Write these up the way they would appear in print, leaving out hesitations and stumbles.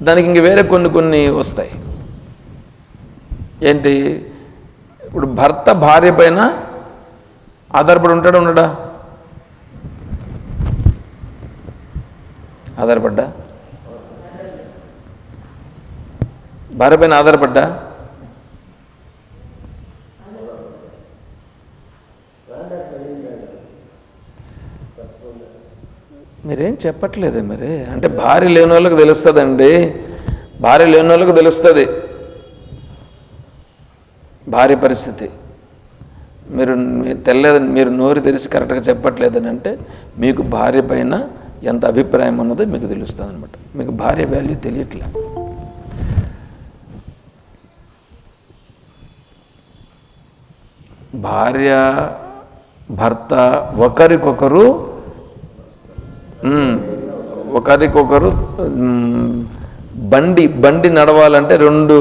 దానికి ఇంక వేరే కొన్ని వస్తాయి. ఏంటి? ఇప్పుడు భర్త భార్య పైన ఆధారపడి ఉంటాడా ఉండడా? ఆధారపడ్డా? భార్య పైన ఆధారపడ్డా? మీరేం చెప్పట్లేదే మరి. అంటే భార్య లేని వాళ్ళకి తెలుస్తుందండి, భార్య లేని వాళ్ళకి తెలుస్తుంది భార్య పరిస్థితి. మీరు తెల్లేదని, మీరు నోరు తెరిచి కరెక్ట్గా చెప్పట్లేదని అంటే మీకు భార్య పైన ఎంత అభిప్రాయం ఉన్నదో మీకు తెలుస్తుంది అనమాట. మీకు భార్య వాల్యూ తెలియట్లే. భార్య భర్త ఒకరికొకరు బండి నడవాలంటే 2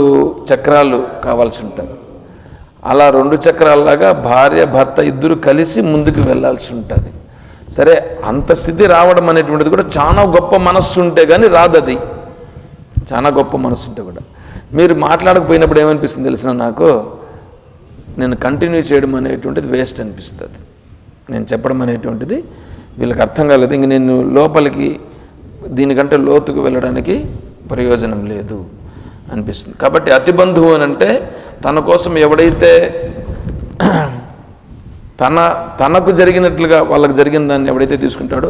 చక్రాలు కావాల్సి ఉంటుంది. అలా 2 చక్రాలలాగా భార్య భర్త ఇద్దరు కలిసి ముందుకు వెళ్ళాల్సి ఉంటుంది. సరే, అంత స్థితి రావడం అనేటువంటిది కూడా చాలా గొప్ప మనస్సు ఉంటే కానీ రాదు. అది చాలా గొప్ప మనస్సు ఉంటే కూడా. మీరు మాట్లాడకపోయినప్పుడు ఏమనిపిస్తుంది తెలిసిన నాకు, నేను కంటిన్యూ చేయడం అనేటువంటిది వేస్ట్ అనిపిస్తుంది. నేను చెప్పడం అనేటువంటిది వీళ్ళకి అర్థం కాలేదు, ఇంక నేను లోపలికి దీనికంటే లోతుకు వెళ్ళడానికి ప్రయోజనం లేదు అనిపిస్తుంది. కాబట్టి అతి బంధువు అని అంటే తన కోసం ఎవడైతే తనకు జరిగినట్లుగా వాళ్ళకి జరిగిన దాన్ని ఎవడైతే తీసుకుంటాడో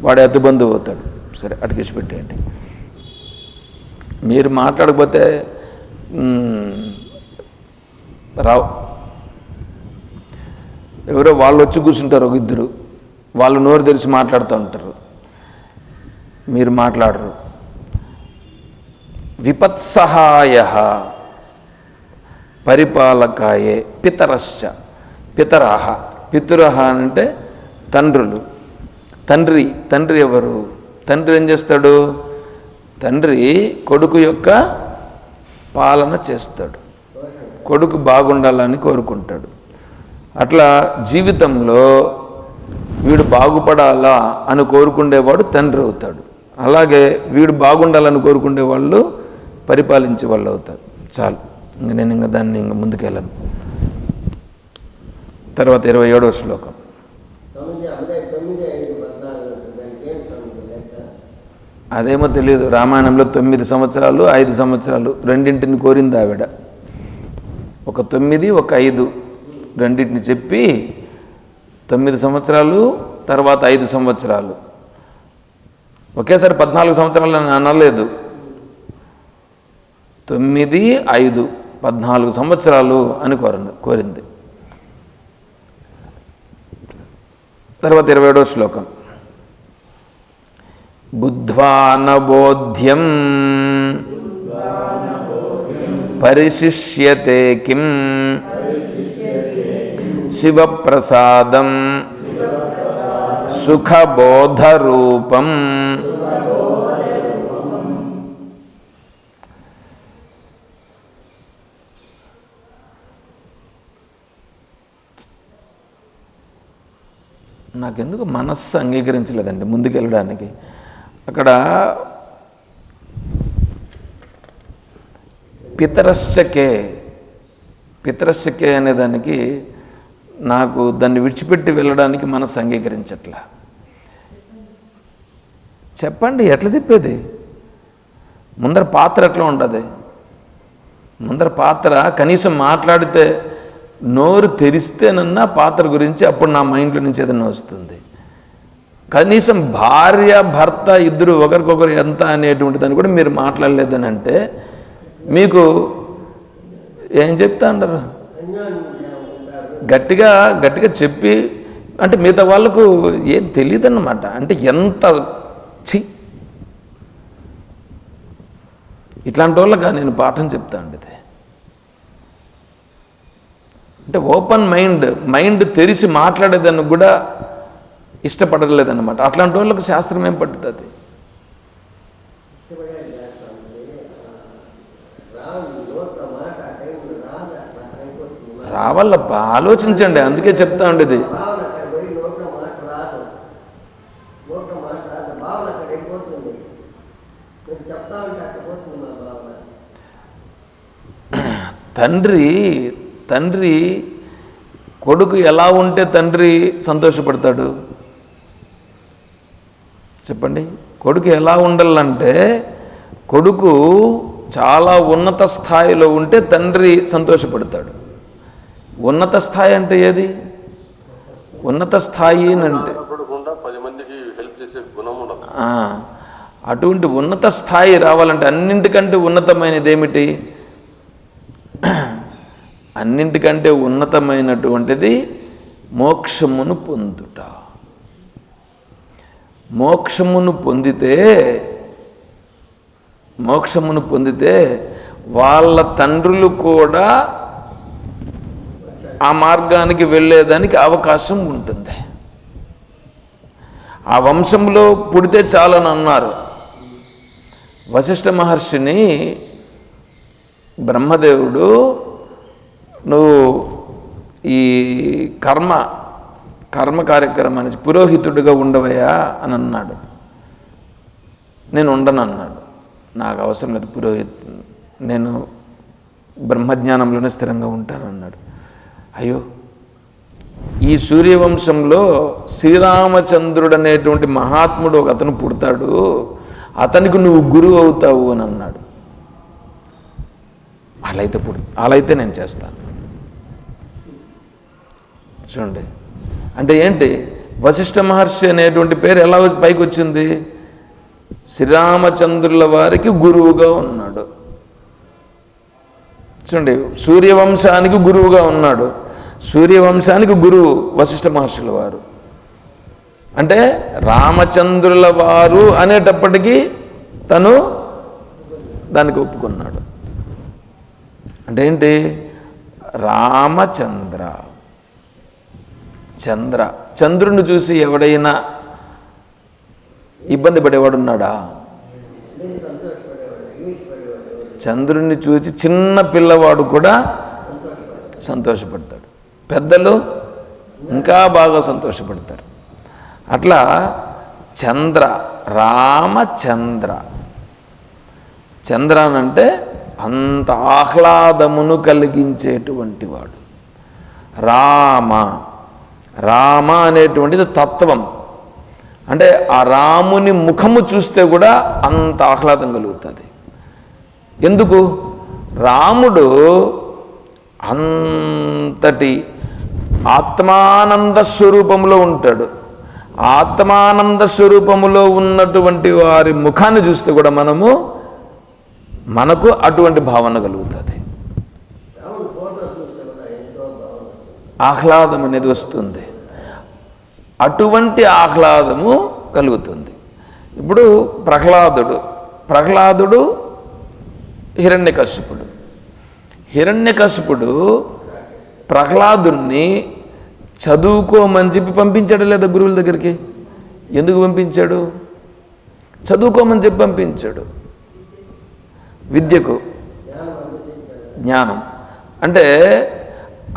వాడే అతి బంధువు అవుతాడు. సరే, అటుకేసి పెట్టేయండి. మీరు మాట్లాడకపోతే రావు. ఎవరో వాళ్ళు వచ్చి కూర్చుంటారు, ఒక ఇద్దరు, వాళ్ళు నోరు తెరిచి మాట్లాడుతూ ఉంటారు, మీరు మాట్లాడరు. విపత్సహాయ పరిపాలకాయే పితరశ్చ. పితరాహ, పితురహ అంటే తండ్రులు. తండ్రి ఎవరు? తండ్రి ఏం చేస్తాడు? తండ్రి కొడుకు యొక్క పాలన చేస్తాడు, కొడుకు బాగుండాలని కోరుకుంటాడు. అట్లా జీవితంలో వీడు బాగుపడాలా అని కోరుకునేవాడు తండ్రి అవుతాడు. అలాగే వీడు బాగుండాలని కోరుకునే వాళ్ళు పరిపాలించే వాళ్ళు అవుతారు. చాలు, నేను దాన్ని ముందుకెళ్ళను. తర్వాత 27వ శ్లోకం. అదేమో తెలియదు. రామాయణంలో 9 సంవత్సరాలు 5 సంవత్సరాలు రెండింటిని కోరింది ఆవిడ. ఒక 9 ఒక 5 రెండింటిని చెప్పి 9 సంవత్సరాలు తర్వాత 5 సంవత్సరాలు, ఒకేసారి 14 సంవత్సరాలు అని అనలేదు. 9, 5, 14 సంవత్సరాలు అని కోరింది. తర్వాత 27వ శ్లోకం. బుద్ధ్వా నబోధ్యం పరిశిష్యతే కిం శివప్రసాదం సుఖబోధరూపం. నాకెందుకు మనస్సు అంగీకరించలేదండి ముందుకెళ్ళడానికి. అక్కడ పితరశ్చకే అనేదానికి నాకు దాన్ని విడిచిపెట్టి వెళ్ళడానికి మనస్సు అంగీకరించట్లా. చెప్పండి, ఎట్లా చెప్పేది? ముందర పాత్ర ఎట్లా ఉంటుంది? ముందర పాత్ర కనీసం మాట్లాడితే, నోరు తెరిస్తేనన్నా పాత్ర గురించి అప్పుడు నా మైండ్లో నుంచి ఏదైనా వస్తుంది. కనీసం భార్య భర్త ఇద్దరు ఒకరికొకరు ఎంత అనేటువంటి దాన్ని కూడా మీరు మాట్లాడలేదని అంటే మీకు ఏం చెప్తా అంటారు? గట్టిగా చెప్పి అంటే మిగతా వాళ్ళకు ఏం తెలియదు అన్నమాట. అంటే ఎంత ఇట్లాంటి వాళ్ళగా నేను పాఠం చెప్తా అండి. అంటే ఓపెన్ మైండ్ తెరిచి మాట్లాడేదాన్ని కూడా ఇష్టపడలేదన్నమాట. అట్లాంటి వాళ్ళకి శాస్త్రం ఏం పట్టుతుంది? రావాలప్ప, ఆలోచించండి. అందుకే చెప్తా ఉండేది. తండ్రి కొడుకు ఎలా ఉంటే తండ్రి సంతోషపడతాడు చెప్పండి? కొడుకు ఎలా ఉండాలంటే, కొడుకు చాలా ఉన్నత స్థాయిలో ఉంటే తండ్రి సంతోషపడతాడు. ఉన్నత స్థాయి అంటే ఏది? ఉన్నత స్థాయి అంటే అటువంటి ఉన్నత స్థాయి రావాలంటే అన్నింటికంటే ఉన్నతమైనది ఏమిటి? అన్నింటికంటే ఉన్నతమైనటువంటిది మోక్షమును పొందుట. మోక్షమును పొందితే వాళ్ళ తండ్రులు కూడా ఆ మార్గానికి వెళ్ళేదానికి అవకాశం ఉంటుంది. ఆ వంశంలో పుడితే చాలని అన్నారు. వశిష్ఠ మహర్షిని బ్రహ్మదేవుడు, నువ్వు ఈ కర్మ కార్యక్రమానికి పురోహితుడిగా ఉండవయ్యా అని అన్నాడు. నేను ఉండను అన్నాడు. నాకు అవసరం లేదు నేను బ్రహ్మజ్ఞానంలోనే స్థిరంగా ఉంటానన్నాడు. అయ్యో, ఈ సూర్యవంశంలో శ్రీరామచంద్రుడు అనేటువంటి మహాత్ముడు ఒక అతను పుడతాడు, అతనికి నువ్వు గురువు అవుతావు అని అన్నాడు. అలా అయితే నేను చేస్తాను. చూడండి, అంటే ఏంటి? వశిష్ఠ మహర్షి అనేటువంటి పేరు ఎలా పైకి వచ్చింది? శ్రీరామచంద్రుల వారికి గురువుగా ఉన్నాడు. చూడండి, సూర్యవంశానికి గురువుగా ఉన్నాడు. సూర్యవంశానికి గురువు వశిష్ఠ మహర్షుల వారు. అంటే రామచంద్రుల వారు అనేటప్పటికీ తను దానికి ఒప్పుకున్నాడు. అంటే ఏంటి? చంద్రుని చూసి ఎవడైనా ఇబ్బంది పడేవాడున్నాడా? చంద్రుణ్ణి చూసి చిన్న పిల్లవాడు కూడా సంతోషపడతాడు, పెద్దలు ఇంకా బాగా సంతోషపడతారు. అట్లా చంద్రనంటే అంత ఆహ్లాదమును కలిగించేటువంటి వాడు. రామ అనేటువంటిది తత్వం. అంటే ఆ రాముని ముఖము చూస్తే కూడా అంత ఆహ్లాదం కలుగుతుంది. ఎందుకు? రాముడు అంతటి ఆత్మానంద స్వరూపంలో ఉంటాడు. ఆత్మానంద స్వరూపములో ఉన్నటువంటి వారి ముఖాన్ని చూస్తే కూడా మనకు అటువంటి భావన కలుగుతుంది. ఆహ్లాదం అనేది వస్తుంది. అటువంటి ఆహ్లాదము కలుగుతుంది. ఇప్పుడు ప్రహ్లాదుడు హిరణ్యకశిపుడు ప్రహ్లాదుని చదువుకోమని చెప్పి పంపించాడు లేదా గురువుల దగ్గరికి? ఎందుకు పంపించాడు? చదువుకోమని చెప్పి పంపించాడు. విద్యకు, జ్ఞానం. అంటే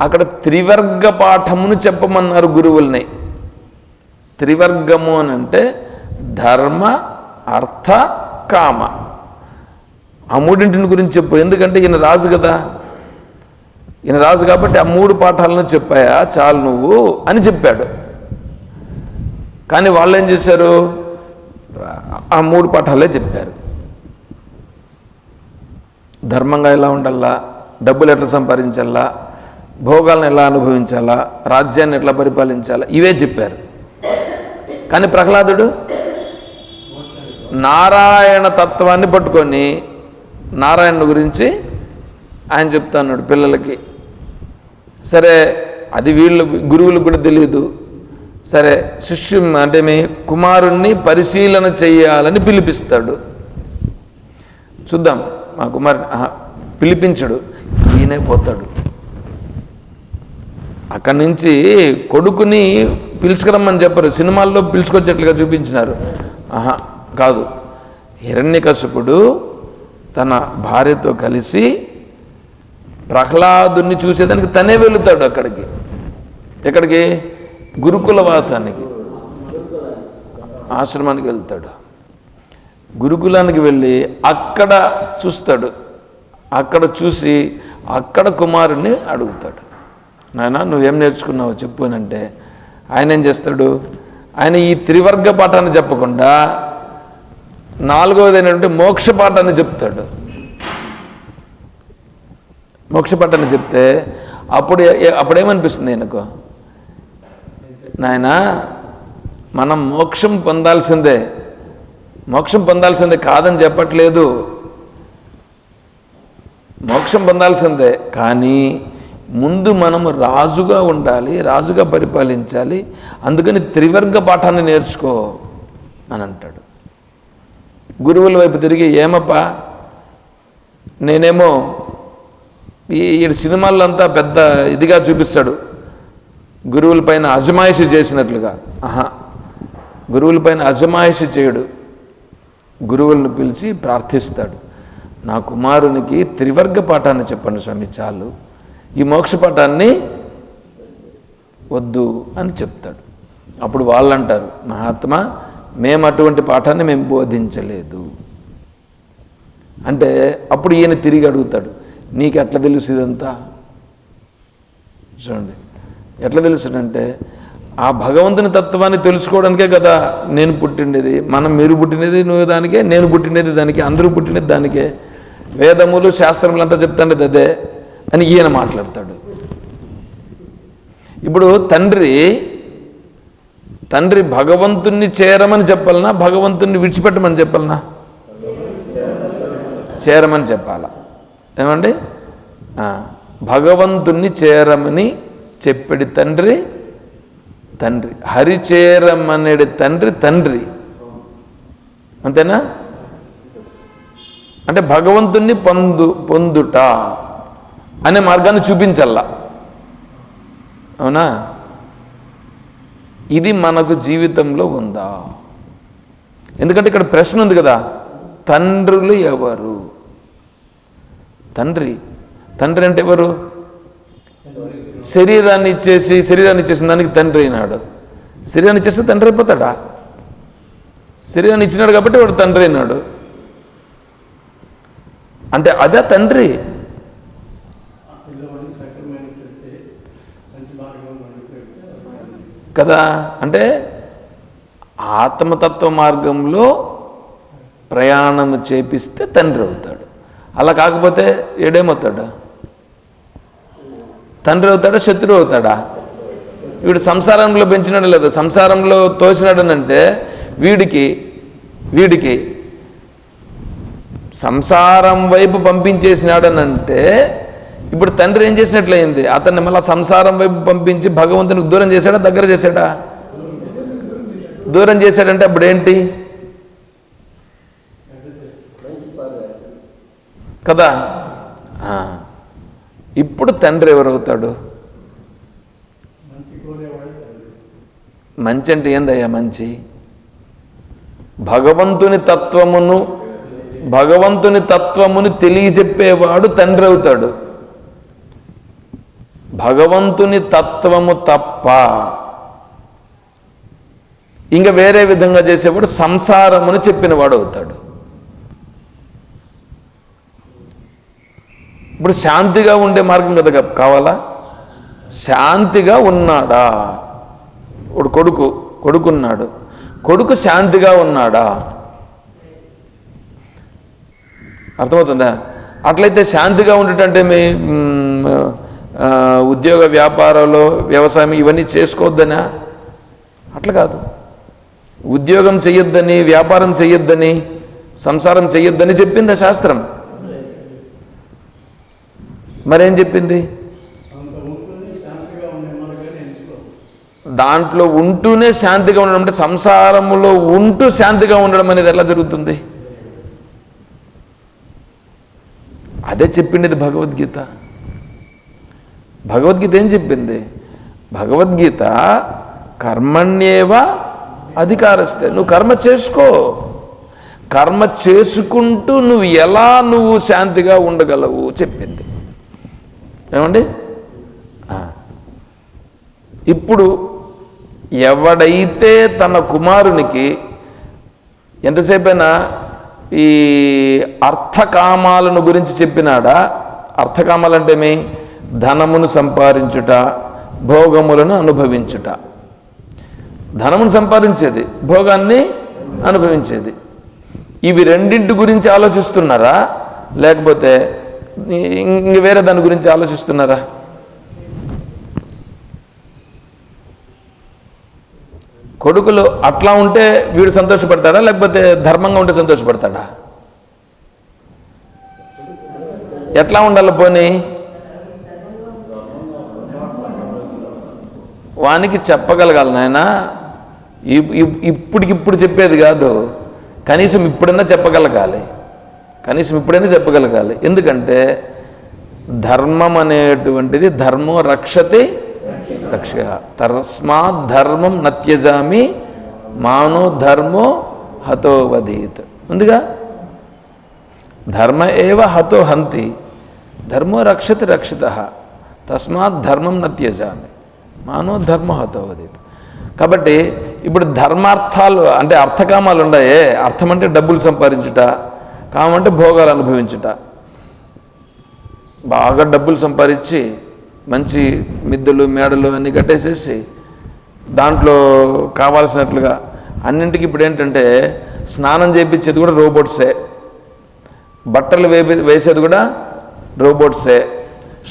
అక్కడ త్రివర్గ పాఠమును చెప్పమన్నారు గురువుల్ని. త్రివర్గము అని అంటే ధర్మ, అర్థ, కామ. ఆ మూడింటిని గురించి చెప్పు. ఎందుకంటే ఈయన రాజు కదా, ఈయన రాజు కాబట్టి ఆ మూడు పాఠాలను చెప్పాయా చాలు నువ్వు అని చెప్పాడు. కానీ వాళ్ళు ఏం చేశారు? ఆ మూడు పాఠాలే చెప్పారు. ధర్మంగా ఎలా ఉండాలా, డబ్బులు ఎట్లా సంపాదించాలా, భోగాలను ఎలా అనుభవించాలా, రాజ్యాన్ని ఎట్లా పరిపాలించాలా, ఇవే చెప్పారు. కానీ ప్రహ్లాదుడు నారాయణ తత్వాన్ని పట్టుకొని నారాయణ గురించి ఆయన చెప్తున్నాడు పిల్లలకి. సరే, అది వీళ్ళు గురువులకు కూడా తెలియదు. సరే, అంటే మీ కుమారుణ్ణి పరిశీలన చెయ్యాలని పిలిపిస్తాడు. చూద్దాం, మా కుమారుని పిలిపించడు, ఈయనే పోతాడు. అక్కడి నుంచి కొడుకుని పిలుచుకురమ్మని చెప్పరు, సినిమాల్లో పిలుచుకొచ్చేట్లుగా చూపించినారు. కాదు, హిరణ్యకశిపుడు తన భార్యతో కలిసి ప్రహ్లాదుని చూసేదానికి తనే వెళుతాడు. ఎక్కడికి? గురుకుల వాసానికి, ఆశ్రమానికి వెళ్తాడు. గురుకులానికి వెళ్ళి అక్కడ చూస్తాడు. అక్కడ చూసి అక్కడ కుమారుణ్ణి అడుగుతాడు, నాయన నువ్వేం నేర్చుకున్నావు చెప్పు అని. అంటే ఆయన ఏం చేస్తాడు, ఆయన ఈ త్రివర్గ పాఠాన్ని చెప్పకుండా 4వది ఏంటంటే మోక్ష పాఠాన్ని చెప్తాడు. మోక్ష పాఠాన్ని చెప్తే అప్పుడేమనిపిస్తుంది ఆయనకు, నాయన మనం మోక్షం పొందాల్సిందే, మోక్షం పొందాల్సిందే కాదని చెప్పట్లేదు, మోక్షం పొందాల్సిందే, కానీ ముందు మనము రాజుగా ఉండాలి, రాజుగా పరిపాలించాలి, అందుకని త్రివర్గ పాఠాన్ని నేర్చుకో అని అంటాడు. గురువుల వైపు తిరిగి, ఏమప్పా నేనేమో ఈ సినిమాల్లో అంతా పెద్ద ఇదిగా చూపిస్తాడు, గురువుల పైన అజమాయిషి చేసినట్లుగా. గురువుల పైన అజమాయిషి చేయడు, గురువులను పిలిచి ప్రార్థిస్తాడు, నా కుమారునికి త్రివర్గ పాఠాన్ని చెప్పండి స్వామి చాలు, ఈ మోక్ష పాఠాన్ని వద్దు అని చెప్తాడు. అప్పుడు వాళ్ళు అంటారు, మహాత్మా మేము అటువంటి పాఠాన్ని మేము బోధించలేదు అంటే, అప్పుడు ఈయన తిరిగి అడుగుతాడు, నీకు ఎట్లా తెలుసు ఇదంతా? చూడండి ఎట్లా తెలుసునంటే, ఆ భగవంతుని తత్వాన్ని తెలుసుకోవడానికే కదా నేను పుట్టిండేది, మీరు పుట్టినది నువ్వు దానికే, నేను పుట్టినది దానికే, అందరూ పుట్టినది దానికే, వేదములు శాస్త్రములు అంతా చెప్తాండేది అదే అని ఈయన మాట్లాడతాడు. ఇప్పుడు తండ్రి భగవంతుణ్ణి చేరమని చెప్పాలనా, భగవంతుణ్ణి విడిచిపెట్టమని చెప్పాలనా? చేరమని చెప్పాలా, ఏమండి? భగవంతుణ్ణి చేరమని చెప్పాడు తండ్రి, హరిచేరమనేది తండ్రి, అంతేనా? అంటే భగవంతుణ్ణి పొందుట అనే మార్గాన్ని చూపించల్లా, అవునా? ఇది మనకు జీవితంలో ఉందా? ఎందుకంటే ఇక్కడ ప్రశ్న ఉంది కదా, తండ్రులు ఎవరు? తండ్రి అంటే ఎవరు? శరీరాన్ని ఇచ్చేసిన దానికి తండ్రి అయినాడు. శరీరాన్ని ఇచ్చేస్తే తండ్రి అయిపోతాడా? శరీరాన్ని ఇచ్చినాడు కాబట్టి వాడు తండ్రి అయినాడు. అంటే అదే తండ్రి కదా. అంటే ఆత్మతత్వ మార్గంలో ప్రయాణము చేపిస్తే తండ్రి అవుతాడు. అలా కాకపోతే ఏడేమవుతాడు? తండ్రి అవుతాడా, శత్రువు అవుతాడా? వీడు సంసారంలో పెంచినాడు లేదా, సంసారంలో తోసినాడనంటే వీడికి సంసారం వైపు పంపించేసినాడనంటే ఇప్పుడు తండ్రి ఏం చేసినట్లయింది? అతన్ని మళ్ళీ సంసారం వైపు పంపించి భగవంతునికి దూరం చేశాడా, దగ్గర చేశాడా? దూరం చేశాడంటే అప్పుడు ఏంటి కదా. ఇప్పుడు తండ్రి ఎవరవుతాడు? మంచి అంటే ఏందయ్యా మంచి? భగవంతుని తత్వమును తెలియజెప్పేవాడు తండ్రి అవుతాడు. భగవంతుని తత్వము తప్ప ఇంకా వేరే విధంగా చేసేవాడు సంసారమును చెప్పినవాడు అవుతాడు. ఇప్పుడు శాంతిగా ఉండే మార్గం కదా కావాలా? శాంతిగా ఉన్నాడా? ఇప్పుడు కొడుకున్నాడు, కొడుకు శాంతిగా ఉన్నాడా? అర్థమవుతుందా? అట్లయితే శాంతిగా ఉండటంటే మీ ఉద్యోగ వ్యాపారాలు వ్యవసాయం ఇవన్నీ చేసుకోవద్దనా? అట్లా కాదు. ఉద్యోగం చెయ్యొద్దని, వ్యాపారం చెయ్యొద్దని, సంసారం చెయ్యొద్దని చెప్పింది శాస్త్రం. మరేం చెప్పింది? దాంట్లో ఉంటూనే శాంతిగా ఉండడం అంటే సంసారంలో ఉంటూ శాంతిగా ఉండడం అనేది ఎలా జరుగుతుంది? అదే చెప్పిండేది భగవద్గీత. భగవద్గీత ఏం చెప్పింది? భగవద్గీత కర్మణ్యేవ అధికారస్తే, నువ్వు కర్మ చేసుకో, కర్మ చేసుకుంటూ నువ్వు శాంతిగా ఉండగలవు చెప్పింది. ఏమండి? ఇప్పుడు ఎవడైతే తన కుమారునికి ఎంతసేపైనా ఈ అర్థకామాలను గురించి చెప్పినాడా, అర్థకామాలంటే ఏమి? ధనమును సంపాదించుట, భోగములను అనుభవించుట. ధనమును సంపాదించేది, భోగాన్ని అనుభవించేది. ఇవి రెండింటి గురించి ఆలోచిస్తున్నారా, లేకపోతే ఇంక వేరే దాని గురించి ఆలోచిస్తున్నారా? కొడుకులు అట్లా ఉంటే వీడు సంతోషపడతాడా, లేకపోతే ధర్మంగా ఉంటే సంతోషపడతాడా? ఎట్లా ఉండాలి? పోనీ వానికి చెప్పగలగాలి నాయన, ఇప్పటికిప్పుడు చెప్పేది కాదు, కనీసం ఇప్పుడైనా చెప్పగలగాలి, ఎందుకంటే ధర్మం అనేటువంటిది ధర్మో రక్షతి రక్ష, తస్మాత్ ధర్మం నత్యజామి మానో ధర్మో హతో వదీత్ ఉందిగా. ధర్మ ఏవ హతో హంతి, ధర్మో రక్షతి రక్షిత, తస్మాత్ ధర్మం నత్యజామి మానో ధర్మ హతో వదీత్. కాబట్టి ఇప్పుడు ధర్మార్థాలు అంటే అర్థకామాలు ఉన్నాయే. అర్థం అంటే డబ్బులు సంపాదించుట, కామం అంటే భోగాలు అనుభవించుట. బాగా డబ్బులు సంపాదించి మంచి మిద్దెలు మేడలు అన్నీ కట్టేసేసి దాంట్లో కావాల్సినట్లుగా అన్నింటికి ఇప్పుడు ఏంటంటే స్నానం చేయించేది కూడా రోబోట్సే, బట్టలు వేసేది కూడా రోబోట్సే,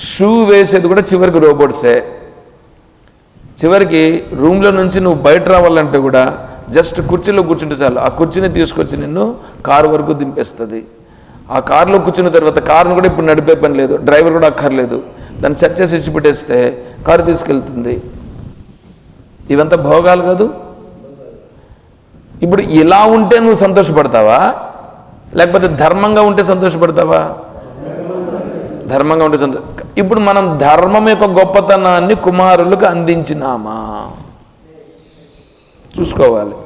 షూ వేసేది కూడా చివరికి రోబోట్సే. చివరికి రూమ్లో నుంచి నువ్వు బయట రావాలంటే కూడా జస్ట్ కుర్చీలో కూర్చుంటే చాలు, ఆ కుర్చీని తీసుకొచ్చి నిన్ను కారు వరకు దింపేస్తుంది. ఆ కారులో కూర్చున్న తర్వాత కారును కూడా ఇప్పుడు నడిపే పని లేదు, డ్రైవర్ కూడా అక్కర్లేదు, దాన్ని సెట్ చేసి ఇచ్చిపెట్టేస్తే కారు తీసుకెళ్తుంది. ఇవంతా భోగాలు కాదు. ఇప్పుడు ఇలా ఉంటే నువ్వు సంతోషపడతావా, లేకపోతే ధర్మంగా ఉంటే సంతోషపడతావా? ధర్మంగా ఉంటే ఇప్పుడు మనం ధర్మం యొక్క గొప్పతనాన్ని కుమారులకు అందించినామా? చూసుకోవాలి.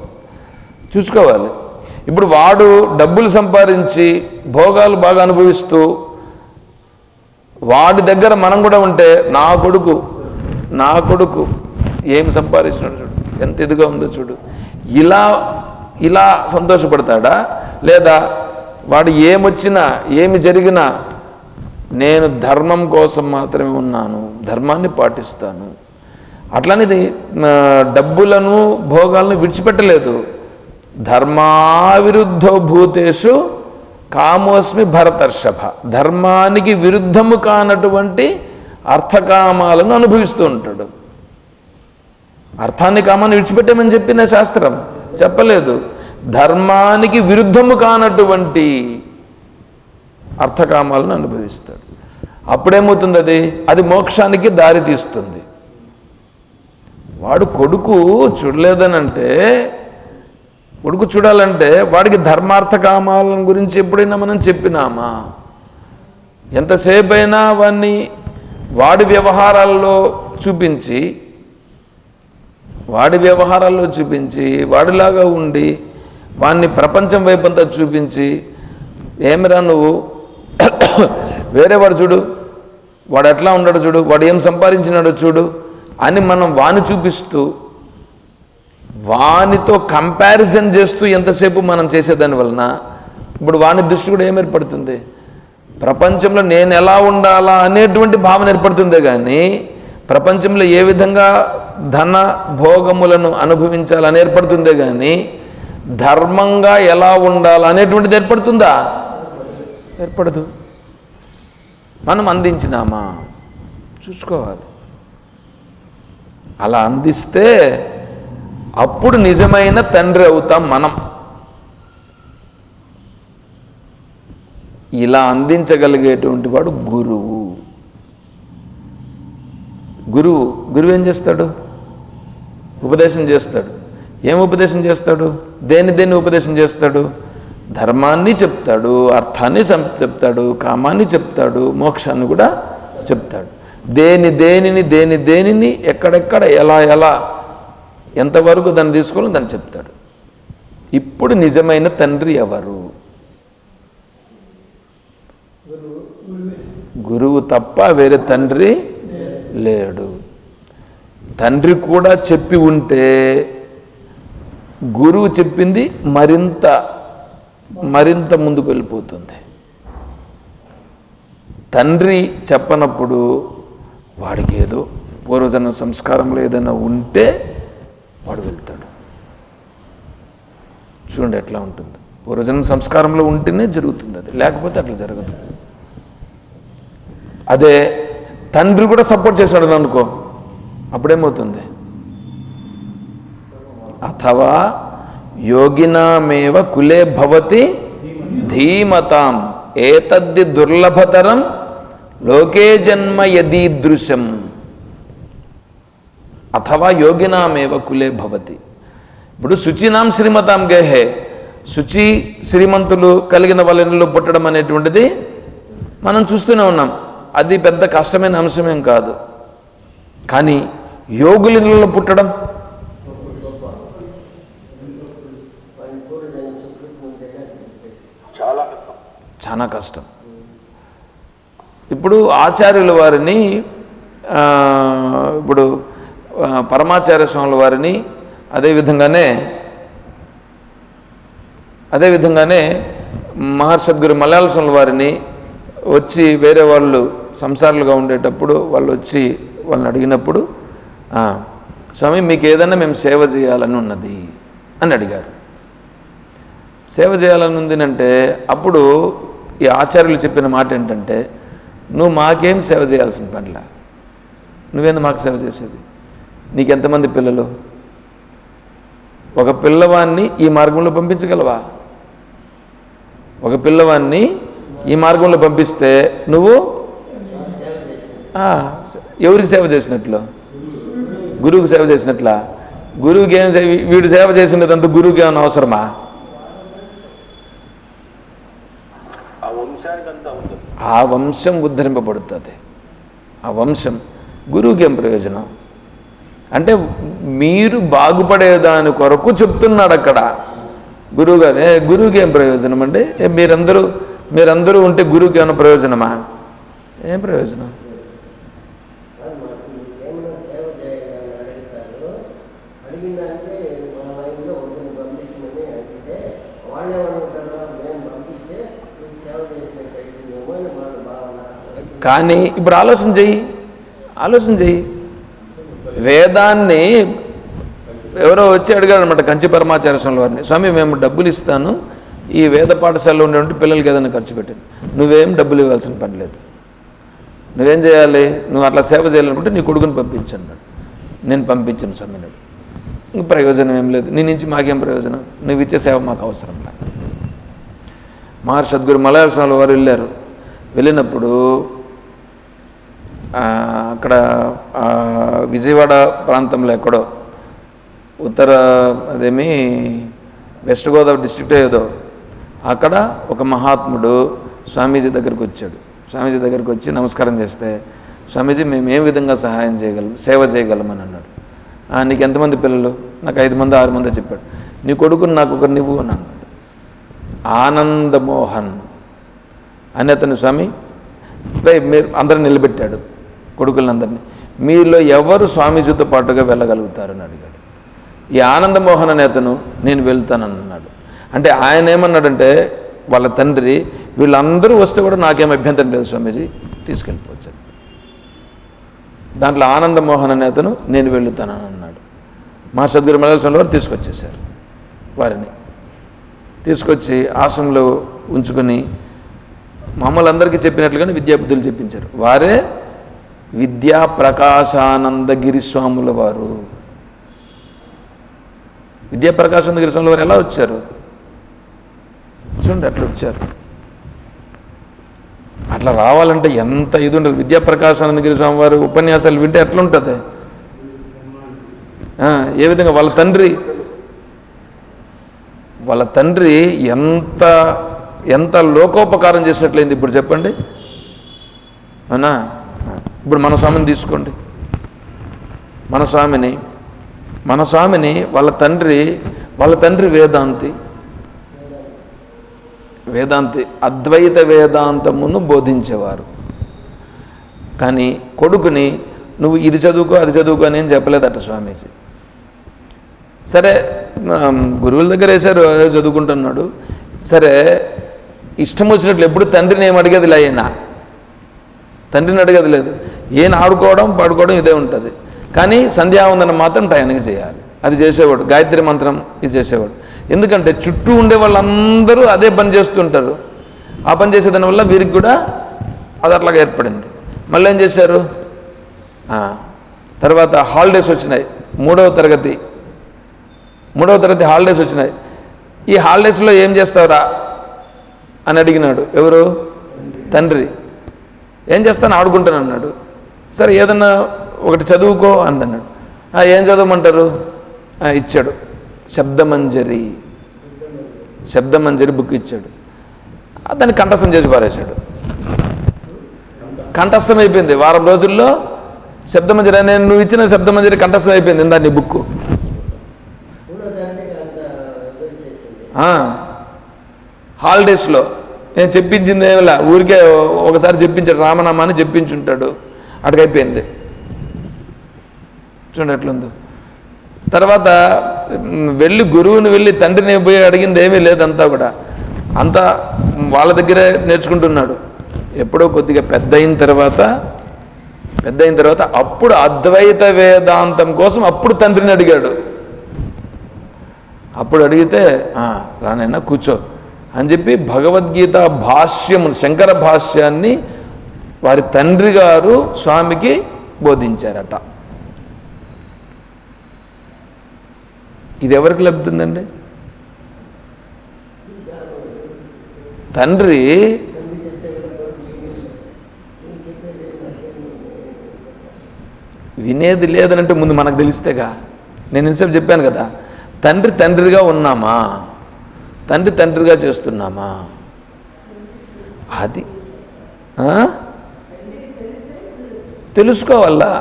ఇప్పుడు వాడు డబ్బులు సంపాదించి భోగాలు బాగా అనుభవిస్తూ వాడి దగ్గర మనం కూడా ఉంటే నా కొడుకు ఏమి సంపాదించినాడు చూడు, ఎంత ఇదిగా ఉందో చూడు, ఇలా సంతోషపడతాడా? లేదా వాడు ఏమొచ్చినా ఏమి జరిగినా నేను ధర్మం కోసం మాత్రమే ఉన్నాను, ధర్మాన్ని పాటిస్తాను, అట్లనేది డబ్బులను భోగాలను విడిచిపెట్టలేదు. ధర్మావిరుద్ధో భూతేషు కామోస్మి భరతర్షభ, ధర్మానికి విరుద్ధము కానటువంటి అర్థకామాలను అనుభవిస్తూ ఉంటాడు. అర్థాన్ని కామాన్ని విడిచిపెట్టేమని చెప్పింది శాస్త్రం, చెప్పలేదు. ధర్మానికి విరుద్ధము కానటువంటి అర్థకామాలను అనుభవిస్తాడు. అప్పుడేమవుతుంది? అది మోక్షానికి దారి తీస్తుంది. వాడు కొడుకు చూడలేదనంటే, కొడుకు చూడాలంటే వాడికి ధర్మార్థ కామాల గురించి ఎప్పుడైనా మనం చెప్పినామా? ఎంతసేపు అయినా వాడి వ్యవహారాల్లో చూపించి వాడిలాగా ఉండి వాడిని ప్రపంచం వైపంతా చూపించి, ఏమిరా నువ్వు వేరే వాడు చూడు, వాడు ఎట్లా ఉన్నాడు చూడు, వాడు ఏం సంపాదించినాడో చూడు అని మనం వాని చూపిస్తూ వానితో కంపారిజన్ చేస్తూ ఎంతసేపు మనం చేసేదాని వలన ఇప్పుడు వాని దృష్టి కూడా ఏం ఏర్పడుతుంది? ప్రపంచంలో నేను ఎలా ఉండాలా అనేటువంటి భావన ఏర్పడుతుందే కానీ ప్రపంచంలో ఏ విధంగా ధన భోగములను అనుభవించాలని ఏర్పడుతుందే కానీ ధర్మంగా ఎలా ఉండాలి అనేటువంటిది ఏర్పడుతుందా? ఏర్పడదు. మనం అందించినామా చూసుకోవాలి. అలా అందిస్తే అప్పుడు నిజమైన తండ్రి అవుతాం మనం. ఇలా అందించగలిగేటువంటి వాడు గురువు. గురువు ఏం చేస్తాడు? ఉపదేశం చేస్తాడు. ఏం ఉపదేశం చేస్తాడు? దేన్ని ఉపదేశం చేస్తాడు? ధర్మాన్ని చెప్తాడు, అర్థాన్ని చెప్తాడు, కామాన్ని చెప్తాడు, మోక్షాన్ని కూడా చెప్తాడు. దేనిని ఎక్కడెక్కడ ఎలా ఎంతవరకు దాన్ని తీసుకోవాలో దాన్ని చెప్తాడు. ఇప్పుడు నిజమైన తండ్రి ఎవరు? గురువు తప్ప వేరే తండ్రి లేడు. తండ్రి కూడా చెప్పి ఉంటే గురువు చెప్పింది మరింత ముందుకు వెళ్ళిపోతుంది. తండ్రి చెప్పనప్పుడు వాడికి ఏదో పూర్వజన్మ సంస్కారంలో ఏదైనా ఉంటే వాడు వెళ్తాడు. చూడండి ఎట్లా ఉంటుంది. పూర్వజన్మ సంస్కారంలో ఉంటేనే జరుగుతుంది అది, లేకపోతే అట్లా జరగదు. అదే తండ్రి కూడా సపోర్ట్ చేశాడు అనుకో, అప్పుడేమవుతుంది? అథవా యోగినామేవ కులే భవతి ధీమతాం ఏతద్ది దుర్లభతరం లోకే జన్మ యదీదృశం. అథవా యోగినామేవ కులే భవతి. ఇప్పుడు శుచినాం శ్రీమతాం గేహే, శుచి శ్రీమంతులు కలిగిన వాళ్ళ ఇళ్ళలో పుట్టడం అనేటువంటిది మనం చూస్తూనే ఉన్నాం. అది పెద్ద కష్టమైన అంశమేం కాదు. కానీ యోగుల ఇళ్ళలో పుట్టడం చాలా కష్టం. ఇప్పుడు ఆచార్యుల వారిని, ఇప్పుడు పరమాచార్య స్వాముల వారిని, అదేవిధంగానే మహర్షద్గురు మలయాళ స్వాముల వారిని వచ్చి వేరే వాళ్ళు సంసారులుగా ఉండేటప్పుడు వాళ్ళు వచ్చి వాళ్ళని అడిగినప్పుడు, స్వామి మీకు ఏదైనా మేము సేవ చేయాలని ఉన్నది అని అడిగారు. సేవ చేయాలని ఉంది అంటే అప్పుడు ఈ ఆచార్యులు చెప్పిన మాట ఏంటంటే, నువ్వు మాకేం సేవ చేయాల్సిన పనిలా, నువ్వేందు మాకు సేవ చేసేది? నీకెంతమంది పిల్లలు? ఒక పిల్లవాడిని ఈ మార్గంలో పంపించగలవా? ఒక పిల్లవాడిని ఈ మార్గంలో పంపిస్తే నువ్వు ఎవరికి సేవ చేసినట్లు? గురువుకి సేవ చేసినట్లా? గురువుకి ఏం వీడు సేవ చేసినదంతా గురువుకి ఏమైనా అవసరమా? ఆ వంశం ఉద్ధరింపబడుతుంది. ఆ వంశం గురువుకి ఏం ప్రయోజనం? అంటే మీరు బాగుపడేదాని కొరకు చెప్తున్నాడు అక్కడ గురువు గారు. గురువుకి ఏం ప్రయోజనం అండి? మీరందరూ ఉంటే గురువుకి ఏమైనా ప్రయోజనమా? ఏం ప్రయోజనం? కానీ ఇప్పుడు ఆలోచన చెయ్యి. వేదాన్ని ఎవరో వచ్చి అడిగారు అనమాట కంచి పరమాచార్య స్వామి వారిని, స్వామి మేము డబ్బులు ఇస్తాను, ఈ వేద పాఠశాలలో ఉండేటువంటి పిల్లలకి ఏదైనా ఖర్చు పెట్టండి. నువ్వేం డబ్బులు ఇవ్వాల్సిన పని లేదు. నువ్వేం చేయాలి? నువ్వు అట్లా సేవ చేయాలనుకుంటే నీ కొడుకుని పంపించన్నాడు. నేను పంపించాను స్వామి నాడు. ఇంక ప్రయోజనం ఏం లేదు, నీ నుంచి మాకేం ప్రయోజనం? నువ్వు ఇచ్చే సేవ మాకు అవసరం లేదు. మహర్షద్గురు మలయాళ స్వామి వారు వెళ్ళినప్పుడు అక్కడ విజయవాడ ప్రాంతంలో ఎక్కడో వెస్ట్ గోదావరి డిస్ట్రిక్ట్ ఏదో, అక్కడ ఒక మహాత్ముడు స్వామీజీ దగ్గరికి వచ్చాడు. స్వామీజీ దగ్గరికి వచ్చి నమస్కారం చేస్తే, స్వామీజీ మేము ఏ విధంగా సేవ చేయగలమని అన్నాడు. నీకు ఎంతమంది పిల్లలు? నాకు 5 మంది 6 మంది చెప్పాడు. నీ కొడుకుని నాకు ఒకరు నువ్వు అని అన్నాడు. ఆనందమోహన్ అని అతను స్వామి మీరు అందరిని నిలబెట్టాడు, కొడుకులందరినీ. మీలో ఎవరు స్వామీజీతో పాటుగా వెళ్ళగలుగుతారని అడిగాడు. ఈ ఆనందమోహన్ అనే అతను నేను వెళ్తానని అన్నాడు. అంటే ఆయన ఏమన్నాడంటే వాళ్ళ తండ్రి, వీళ్ళందరూ వస్తే కూడా నాకేం అభ్యంతరం లేదు స్వామీజీ, తీసుకెళ్ళిపోవచ్చు. దాంట్లో ఆనందమోహన్ అనే అతను నేను వెళ్తానని అన్నాడు. మా సద్గురు మలయాళ స్వామి వారు తీసుకొచ్చేశారు. వారిని తీసుకొచ్చి ఆశ్రమంలో ఉంచుకొని మమ్మల్ని అందరికీ చెప్పినట్లుగానే విద్యాబుద్ధులు చెప్పించారు. వారే విద్యా ప్రకాశానందగిరి స్వాముల వారు. విద్యాప్రకాశానందగిరి స్వాముల వారు ఎలా వచ్చారు చూడండి, అట్లా వచ్చారు. అట్లా రావాలంటే ఎంత ఇది ఉండాలి. విద్యాప్రకాశానందగిరి స్వామి వారు ఉపన్యాసాలు వింటే ఎట్లుంటుంది? ఏ విధంగా వాళ్ళ తండ్రి ఎంత లోకోపకారం చేసినట్లయింది ఇప్పుడు చెప్పండి. అవునా? ఇప్పుడు మన స్వామిని తీసుకోండి. మన స్వామిని వాళ్ళ తండ్రి వేదాంతి అద్వైత వేదాంతమును బోధించేవారు. కానీ కొడుకుని నువ్వు ఇది చదువుకో అది చదువుకో అని ఏం చెప్పలేదట స్వామీజీ. సరే గురువుల దగ్గర వేశారు, అదే చదువుకుంటున్నాడు. సరే ఇష్టం వచ్చినట్లు ఎప్పుడు తండ్రిని ఏం అడిగేది అయినా తండ్రిని అడిగేది లేదు. ఈయన ఆడుకోవడం పడుకోవడం ఇదే ఉంటుంది. కానీ సంధ్యావందనం మాత్రం టైంకి చేయాలి. అది చేసేవాడు. గాయత్రి మంత్రం ఇది చేసేవాడు. ఎందుకంటే చుట్టూ ఉండే వాళ్ళందరూ అదే పని చేస్తుంటారు. ఆ పని చేసేదాని వల్ల వీరికి కూడా అది అట్లాగా ఏర్పడింది. మళ్ళీ ఏం చేశారు, తర్వాత హాలిడేస్ వచ్చినాయి. మూడవ తరగతి హాలిడేస్ వచ్చినాయి. ఈ హాలిడేస్లో ఏం చేస్తావురా అని అడిగినాడు. ఎవరు? తండ్రి. ఏం చేస్తాను, ఆడుకుంటాను అన్నాడు. సరే ఏదన్నా ఒకటి చదువుకో అందన్నాడు. ఏం చదవమంటారు? ఇచ్చాడు. శబ్దమంజరి బుక్ ఇచ్చాడు. దాన్ని కంఠస్థం చేసి పారేశాడు. కంఠస్థం అయిపోయింది. వారం రోజుల్లో శబ్దమంజరి, నేను నువ్వు ఇచ్చిన శబ్దమంజరి కంఠస్థం అయిపోయింది. ఇందా నీ బుక్. హాలిడేస్లో నేను చెప్పించింది ఏమిలా, ఊరికే ఒకసారి చెప్పించాడు, రామనామాన్ని చెప్పించుంటాడు. అటుకైపోయింది. చూడండి ఎట్లుందో. తర్వాత గురువుని వెళ్ళి తండ్రిని పోయి అడిగింది ఏమీ లేదంతా కూడా. అంతా వాళ్ళ దగ్గరే నేర్చుకుంటున్నాడు. ఎప్పుడో కొద్దిగా పెద్ద అయిన తర్వాత అప్పుడు అద్వైత వేదాంతం కోసం అప్పుడు తండ్రిని అడిగాడు. అప్పుడు అడిగితే రానైనా కూర్చో అని చెప్పి భగవద్గీత భాష్యము, శంకర భాష్యాన్ని వారి తండ్రి గారు స్వామికి బోధించారట. ఇది ఎవరికి లభిస్తుందండి? తండ్రి వినేది లేదనంటే ముందు మనకు తెలిస్తేగా. నేను ఇంతసేపు చెప్పాను కదా, తండ్రిగా ఉన్నామా, తండ్రిగా చేస్తున్నామా, అది తెలుసుకోవాలా.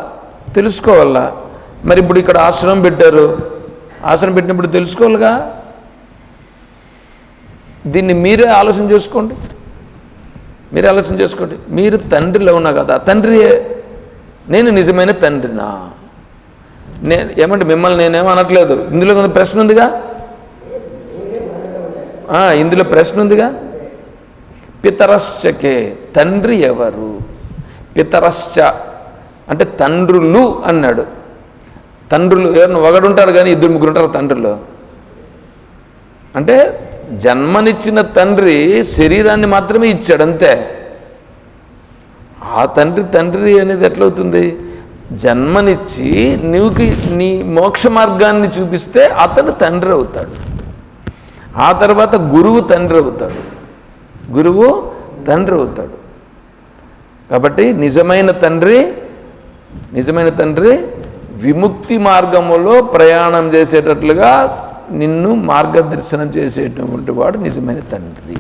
మరి ఇప్పుడు ఇక్కడ ఆశ్రమం పెట్టారు, ఆశ్రమం పెట్టినప్పుడు తెలుసుకోవాలిగా. దీన్ని మీరే ఆలోచన చేసుకోండి. మీరు తండ్రిలో ఉన్నా కదా, తండ్రియే. నేను నిజమైన తండ్రినా? ఏమంటే మిమ్మల్ని నేనేమో అనట్లేదు. ఇందులో కొంత ప్రశ్న ఉందిగా, ఇందులో ప్రశ్న ఉందిగా. పితరశ్చకే, తండ్రి ఎవరు? పితరశ్చ అంటే తండ్రులు అన్నాడు. తండ్రులు ఎవరిని ఒకడుంటారు కానీ ఇద్దరు ముగ్గురు ఉంటారు తండ్రులు. అంటే జన్మనిచ్చిన తండ్రి శరీరాన్ని మాత్రమే ఇచ్చాడు అంతే. ఆ తండ్రి అనేది ఎట్లవుతుంది? జన్మనిచ్చి నీ మోక్ష మార్గాన్ని చూపిస్తే అతను తండ్రి అవుతాడు. ఆ తర్వాత గురువు తండ్రి అవుతాడు. కాబట్టి నిజమైన తండ్రి విముక్తి మార్గములో ప్రయాణం చేసేటట్లుగా నిన్ను మార్గదర్శనం చేసేటువంటి వాడు నిజమైన తండ్రి.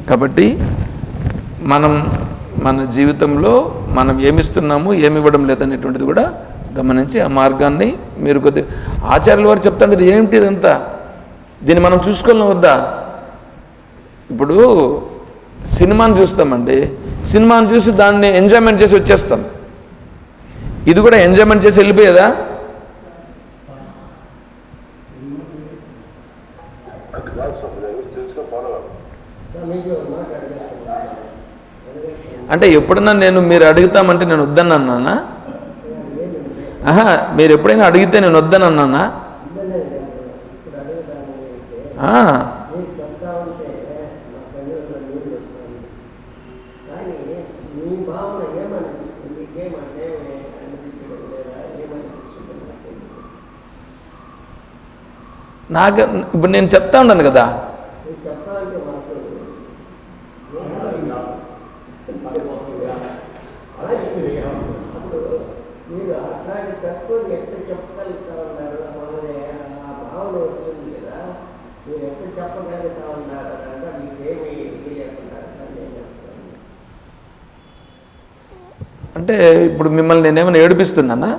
కాబట్టి మన జీవితంలో మనం ఏమిస్తున్నాము, ఏమి ఇవ్వడం లేదనేటువంటిది కూడా గమనించి ఆ మార్గాన్ని మీరు కొద్దిగా ఆచార్యుల వారు చెప్తాండి. ఇది ఏమిటి ఇదంతా? దీన్ని మనం చూసుకోవాలని వద్దా? ఇప్పుడు సినిమాను చూస్తామండి, సినిమాను చూసి దాన్ని ఎంజాయ్మెంట్ చేసి వచ్చేస్తాం. ఇది కూడా ఎంజాయ్మెంట్ చేసి వెళ్ళిపోయేదా? అంటే ఎప్పుడన్నా మీరు అడుగుతామంటే నేను వద్దన్నానా? మీరు ఎప్పుడైనా అడిగితే నేను వద్దనన్నానా? ఇప్పుడు నేను చెప్తా ఉన్నాను కదా, అంటే ఇప్పుడు మిమ్మల్ని నేనేమైనా ఏడిపిస్తున్నానా?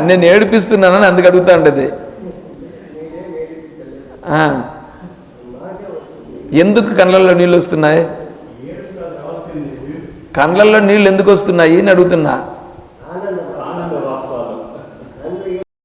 నేను ఏడిపిస్తున్నానని అందుకు అడుగుతా ఉండేది. ఎందుకు కళ్ళల్లో నీళ్ళు వస్తున్నాయి? కళ్ళల్లో నీళ్ళు ఎందుకు వస్తున్నాయి అని అడుగుతున్నా.